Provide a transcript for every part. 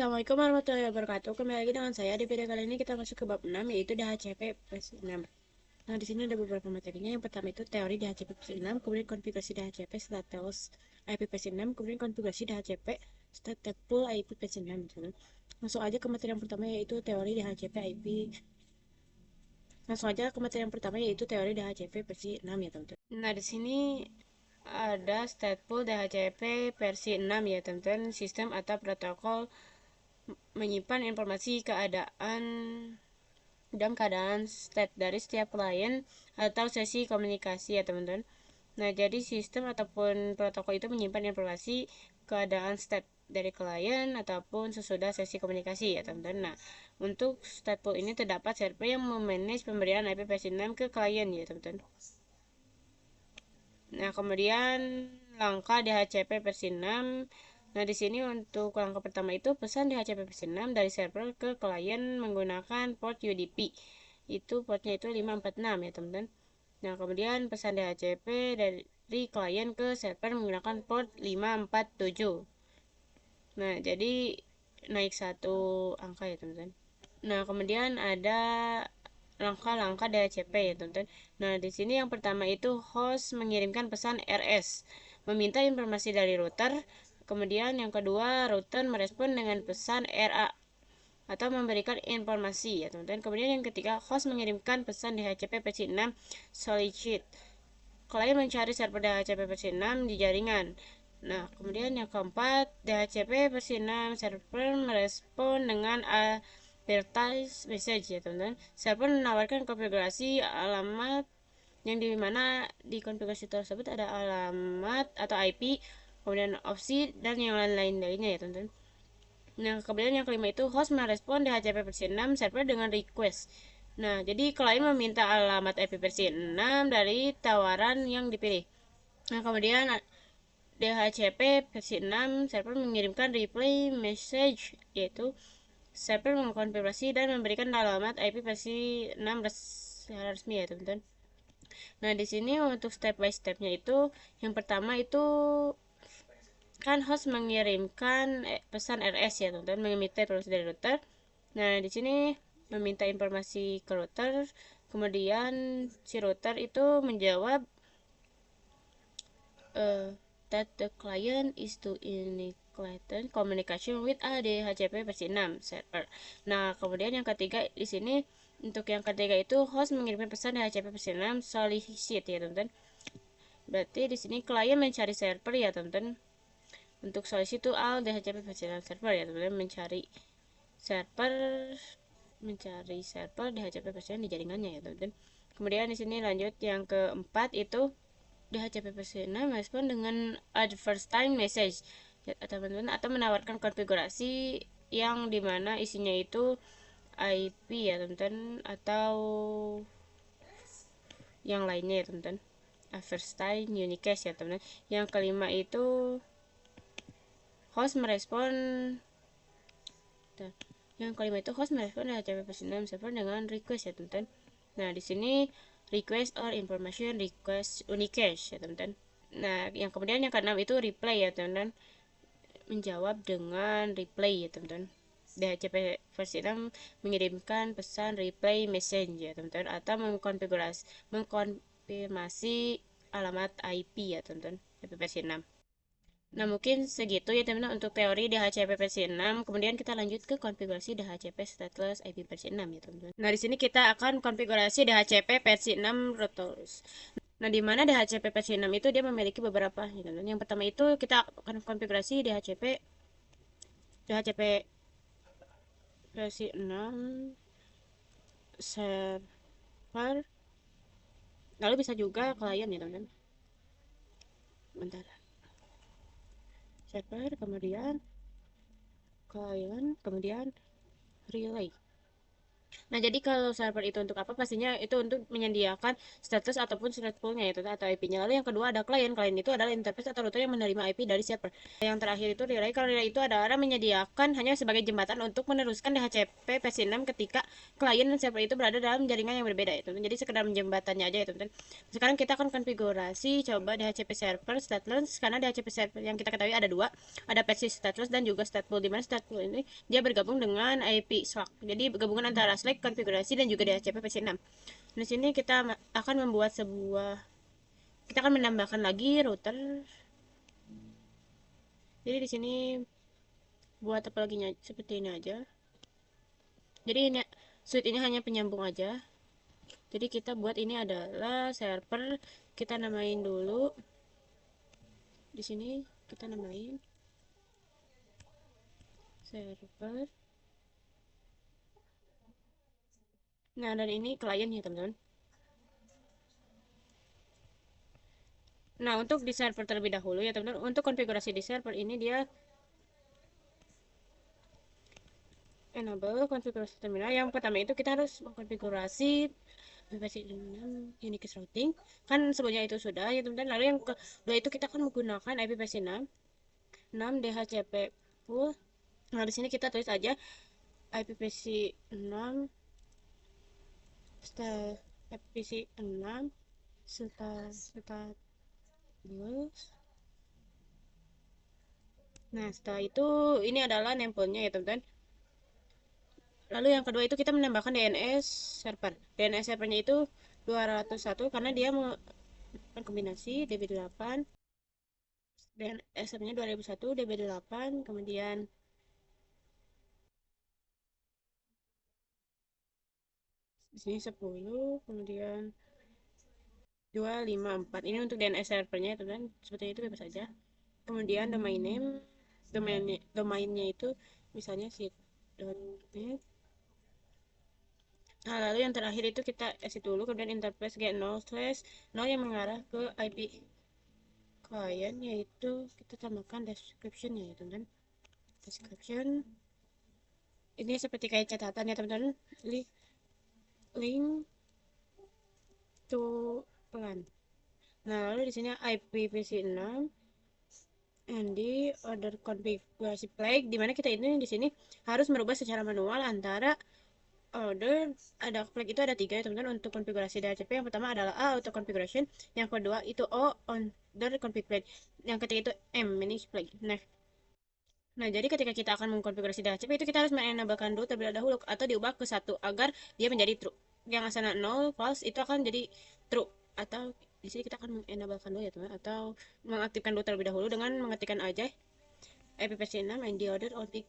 Assalamualaikum warahmatullahi wabarakatuh. Kembali lagi dengan saya. Di video kali ini kita masuk ke bab 6 yaitu DHCP versi 6. Nah, di sini ada beberapa materinya. Yang pertama itu teori DHCP versi 6, kemudian konfigurasi DHCP status IP versi 6, kemudian konfigurasi DHCP stateful IP versi 6 gitu. Langsung aja ke materi yang pertama yaitu teori DHCP IP. Langsung aja ke materi yang pertama yaitu teori DHCP versi 6 ya, teman-teman. Nah, di sini ada stateful DHCP versi 6 ya, teman-teman. Sistem atau protokol menyimpan informasi keadaan state dari setiap klien atau sesi komunikasi ya, teman-teman. Nah, jadi sistem ataupun protokol itu menyimpan informasi keadaan state dari klien ataupun sesudah sesi komunikasi ya, teman-teman. Nah, untuk stateful ini terdapat server yang memanage pemberian IP versi 6 ke klien ya, teman-teman. Nah, kemudian langkah DHCP versi 6. Nah, di sini untuk langkah pertama itu pesan DHCP versi 6 dari server ke klien menggunakan port UDP. Itu portnya itu 546 ya, teman-teman. Nah, kemudian pesan DHCP dari klien ke server menggunakan port 547. Nah, jadi naik satu angka ya, teman-teman. Nah, kemudian ada langkah-langkah DHCP ya, teman-teman. Nah, di sini yang pertama itu host mengirimkan pesan RS, meminta informasi dari router. Kemudian yang kedua, router merespon dengan pesan RA atau memberikan informasi ya, teman-teman. Kemudian yang ketiga, host mengirimkan pesan DHCP versi 6 solicit. Klien mencari server DHCP versi 6 di jaringan. Nah, kemudian yang keempat, DHCP versi 6 server merespon dengan advertise message ya, teman-teman. Server menawarkan konfigurasi alamat yang dimana di konfigurasi tersebut ada alamat atau IP, kemudian opsi dan yang lainnya ya, teman-teman. Nah, kemudian yang kelima itu host merespon DHCP versi 6 server dengan request. Nah, jadi klien meminta alamat IP versi 6 dari tawaran yang dipilih. Nah, kemudian DHCP versi 6 server mengirimkan reply message, yaitu server mengkonfirmasi dan memberikan alamat IP versi 6 secara resmi ya, teman-teman. Nah, di sini untuk step by stepnya itu yang pertama itu kan host mengirimkan pesan RS ya, teman-teman, meminta informasi dari router. Nah, di sini meminta informasi ke router, kemudian si router itu menjawab that the client is to initiate communication with a DHCP versi 6 server. Nah, kemudian yang ketiga di sini untuk yang ketiga itu host mengirimkan pesan DHCP versi 6 solicit ya, teman-teman. Berarti di sini klien mencari server ya, teman-teman. Untuk solicit itu al DHCP versi 6 server ya, teman-teman, mencari server DHCP versi 6 di jaringannya ya, teman-teman. Kemudian di sini lanjut yang keempat itu DHCP versi 6 merespon dengan advertising message ya, teman-teman, atau menawarkan konfigurasi yang dimana isinya itu IP ya, teman-teman, atau yang lainnya ya, teman-teman. Advertising unicast ya, teman-teman. Yang kelima itu host merespon DHCP versi 6 server dengan request ya, teman-teman. Nah, di sini request or information request unicast ya, teman-teman. Nah, yang kemudian yang keenam itu reply ya, teman-teman, menjawab dengan reply ya, teman-teman. DHCP versi 6 mengirimkan pesan reply message ya, teman-teman, atau mengkonfirmasi alamat IP ya, teman-teman, DHCP versi 6. Nah, mungkin segitu ya, teman-teman, untuk teori DHCP versi 6. Kemudian kita lanjut ke konfigurasi DHCP stateless IP versi 6 ya, teman-teman. Nah, di sini kita akan konfigurasi DHCP versi 6 routers. Nah, di mana DHCP versi 6 itu dia memiliki beberapa ya, teman-teman. Yang pertama itu kita akan konfigurasi DHCP versi 6 server, lalu bisa juga klien ya, teman-teman. Bentar. Server, kemudian klien, kemudian relay. Nah, jadi kalau server itu untuk apa? Pastinya itu untuk menyediakan status ataupun secret poolnya itu atau IP-nya. Lalu yang kedua ada klien. Klien itu adalah interface atau router yang menerima IP dari server. Yang terakhir itu relay. Kalau relay itu adalah menyediakan hanya sebagai jembatan untuk meneruskan DHCP versi 6 ketika klien dan server itu berada dalam jaringan yang berbeda itu. Jadi sekedar menjembatannya aja itu. Sekarang kita akan konfigurasi coba DHCP server stateless karena DHCP server yang kita ketahui ada dua, ada versi stateless dan juga stateful. Di mana stateful ini dia bergabung dengan IP Slack. Jadi gabungan antara Slack konfigurasi dan juga DHCP versi 6. Di sini kita akan membuat sebuah, kita akan menambahkan lagi router. Jadi di sini buat apa lagi seperti ini aja. Jadi ini suite ini hanya penyambung aja. Jadi kita buat ini adalah server, kita namain dulu. Di sini kita namain server. Nah, dan ini klien ya, teman-teman. Nah, untuk di server terlebih dahulu ya, teman-teman. Untuk konfigurasi di server ini dia enable konfigurasi terminal. Yang pertama itu kita harus mengkonfigurasi versi 6 unique routing. Kan sebelumnya itu sudah ya, teman-teman. Lalu yang kedua itu kita akan menggunakan IP versi 6 DHCP pool. Nah, di sini kita tulis aja IP versi 6 IPv6 status. Nah, setelah itu ini adalah nempelnya ya, teman-teman. Lalu yang kedua itu kita menambahkan DNS server. DNS servernya itu 201 karena dia kombinasi DB8. DNS servernya 2001 DB8, kemudian di sini 10, kemudian 254. Ini untuk DNS servernya, teman-teman. Seperti itu bebas saja. Kemudian domain name, domainnya itu misalnya sit.net. Nah, lalu yang terakhir itu kita exit dulu, kemudian interface get 0/0 yang mengarah ke IP klien, yaitu kita tambahkan description ya, teman-teman. Description ini seperti kayak catatan ya, teman-teman. Link to plan. Nah, lalu di sini IPv6 and di order konfigurasi flag, dimana kita ini di sini harus merubah secara manual antara order. Ada flag itu ada tiga ya, teman-teman. Untuk konfigurasi DHCP yang pertama adalah A auto configuration, yang kedua itu O order config flag, yang ketiga itu M manage flag. Nah, jadi ketika kita akan mengkonfigurasi DHCP itu kita harus menenablekan dulu terlebih dahulu atau diubah ke satu agar dia menjadi true. Yang asalnya 0 false itu akan jadi true, atau di sini kita akan menenablekan dulu ya, teman, atau mengaktifkan dulu terlebih dahulu dengan mengetikkan aja IPv6 and the order of the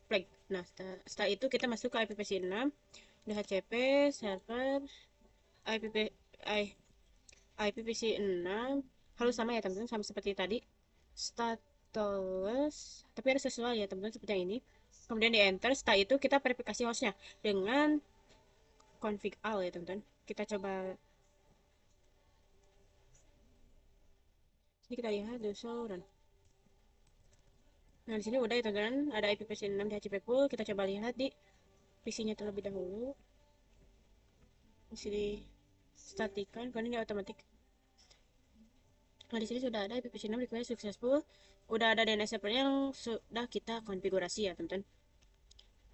flag. Nah, setelah itu kita masuk ke IPv6 DHCP server IPv IPv6 harus sama ya, teman-teman, sama seperti tadi. Status, tapi harus sesuai ya, teman-teman, seperti yang ini. Kemudian di enter. Setelah itu kita verifikasi hostnya dengan config all ya, teman-teman. Kita coba. Jadi kita lihat the run. Nah, di sini udah ya, teman-teman, ada IPv6 di HCP pool. Kita coba lihat di PC-nya terlebih dahulu. Di sini statikan, kemudian di otomatis. Nah, di sini sudah ada IPv6 request successful. Udah ada DNS server yang sudah kita konfigurasi ya, teman-teman.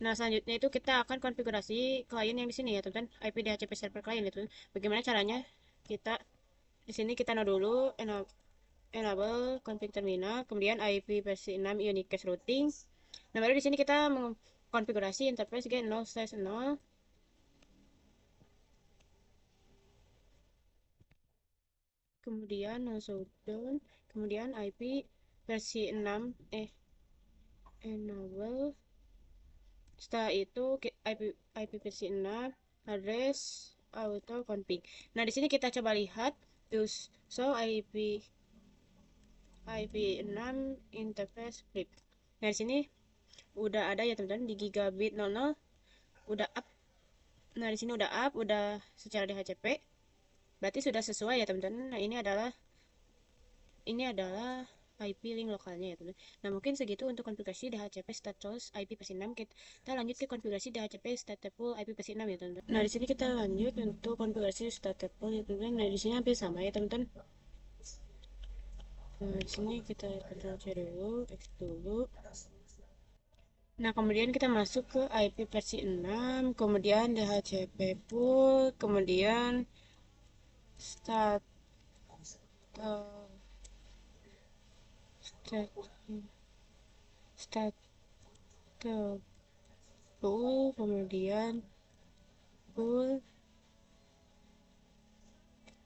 Nah, selanjutnya itu kita akan konfigurasi klien yang di sini ya, teman-teman. IP DHCP server klien itu. Bagaimana caranya? Kita di sini kita no dulu enable config terminal, kemudian IP versi 6 unique routing. Nah, baru di sini kita mengkonfigurasi interface get 0/0. Kemudian no shutdown, kemudian IP versi 6 enable. Setelah itu IP versi 6 address auto config. Nah, di sini kita coba lihat use so IP6 interface flip. Nah, di sini udah ada ya, teman-teman, di gigabit 00 udah up. Nah, di sini udah up, udah secara DHCP. Berarti sudah sesuai ya, teman-teman. Nah, ini adalah IP link lokalnya ya teman-teman. Nah mungkin segitu untuk konfigurasi DHCP status IP versi 6. Kita lanjut ke konfigurasi DHCP stateful IP versi 6 ya teman-teman. Nah di sini kita lanjut untuk konfigurasi stateful ya teman-teman. Nah di sini hampir sama ya teman-teman. Nah di sini kita Ctrl C dulu, X dulu. Nah, kemudian kita masuk ke IP versi 6, kemudian DHCP pool, kemudian stat stat stat pool, kemudian pool,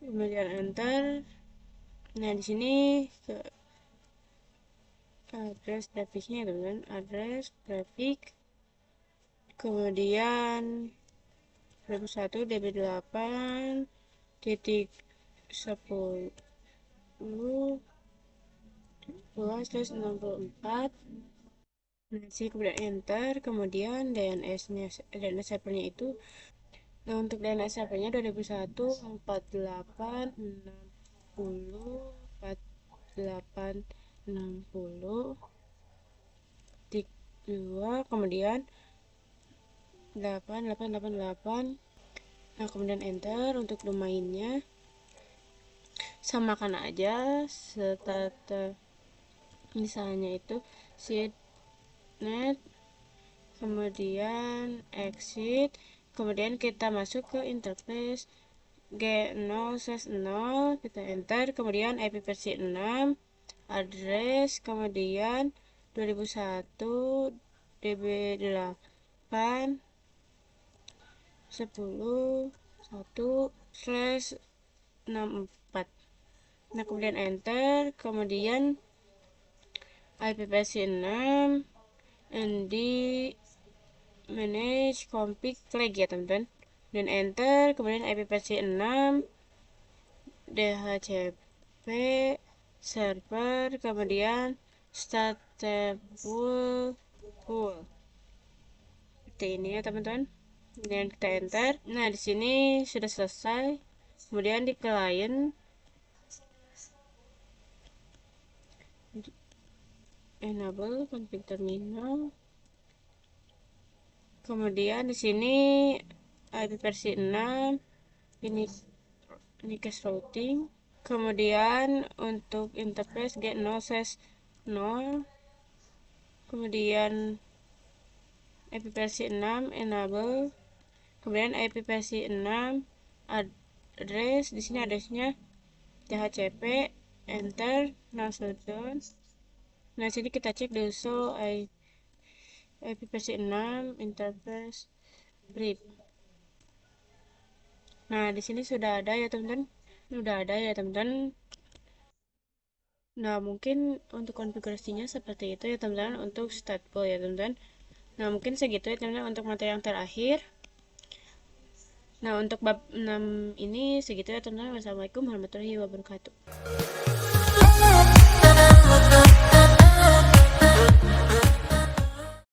kemudian enter. Nah, di sini ke address grafiknya teman-teman, address grafik, kemudian 21 db8 titik 10 12/64. Nah, sini kemudian enter, kemudian DNS-nya, DNS servernya itu. Nah, untuk DNS servernya 2001 48 60 48 60 tik 2, kemudian 8888. Nah, kemudian enter. Untuk domainnya samakan aja misalnya itu seednet, kemudian exit, kemudian kita masuk ke interface G0/0, kita enter, kemudian IP versi 6, address, kemudian 2001 db8 10 1/64. Nah, kemudian enter, kemudian IP versi 6, ND manage config flag ya teman-teman, dan enter, kemudian IP versi 6, DHCP server, kemudian stateful pool. Seperti ini ya teman-teman. Kemudian kita enter. Nah, di sini sudah selesai. Kemudian di client enable config terminal. Kemudian di sini IP versi 6, ini cache routing. Kemudian untuk interface G0/0, kemudian IP versi 6 enable, kemudian IP versi 6 address, di sini addressnya DHCP, enter. Now shutdown. Nah, sini kita cek the show IP versi 6 interface brief. Nah, di sini sudah ada ya teman-teman. Nah, mungkin untuk konfigurasinya seperti itu ya teman-teman untuk stateful ya teman-teman. Nah, mungkin segitu ya teman-teman untuk materi yang terakhir. Nah, untuk bab 6 ini segitu ya teman-teman. Wassalamualaikum warahmatullahi wabarakatuh.